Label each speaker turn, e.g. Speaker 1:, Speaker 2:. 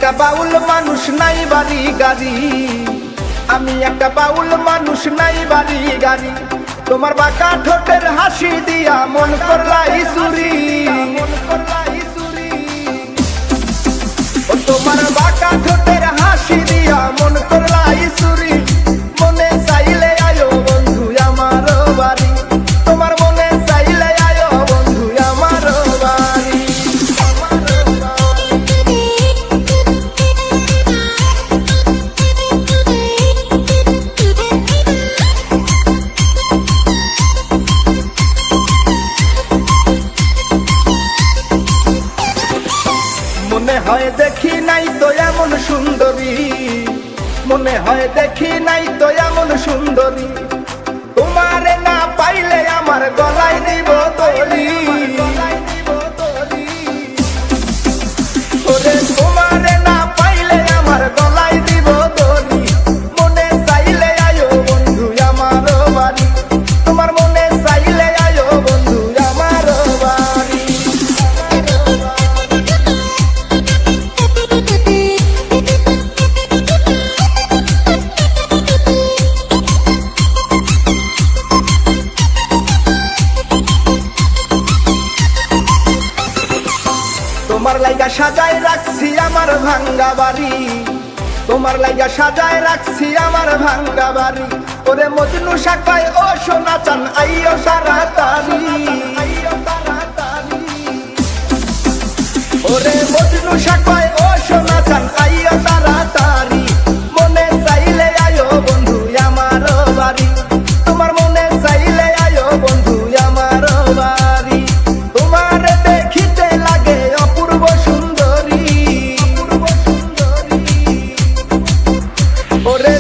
Speaker 1: একটা বাউল মানুষ নাই বাড়ি গাড়ি, আমি একটা বাউল মানুষ নাই বাড়ি গাড়ি। তোমার বাঁকা ঠোঁটের হাসি দিয়া মন করলাই চুরি, তোমার বাঁকা ঠোঁটের হাসি দিয়া মন করলাই চুরি। মনে চাইলে আয়ো বন্ধু আমার বাড়ি, তোমার মনে চাইলে আয়ো বন্ধু আমার বাড়ি। মনে হয় দেখি নাই তো এমন সুন্দরী, মনে হয় দেখি নাই তো এমন সুন্দরী। তোমারে না পাইলে আমার গলায় দিব দড়ি, ওরে তোমারে না পাইলে আমার গলায় দিব দড়ি। মনে চাইলে আয়ো বন্ধু আমার বাড়ি, তোমার মনে চাইলে আয়ো বন্ধু আমার বাড়ি। তোমার লাইগা সাজায় রাখছি আমার ভাঙ্গা বাড়ি, তোমার লাইগা সাজায় রাখছি আমার ভাঙ্গা বাড়ি। ওরে মজনু শাখায় ও সোনা চান আইও তাড়াতাড়ি, ওরে মজনু শাখায় ও সোনা চান আইও তাড়াতাড়ি। মনে চাইলে আয়ো বন্ধু আমার বাড়ি, তোমার মনে চাইলে আয়ো বন্ধু আমার বাড়ি। তোমার দেখিতে লাগে অপূর্ব সুন্দরী, ওরে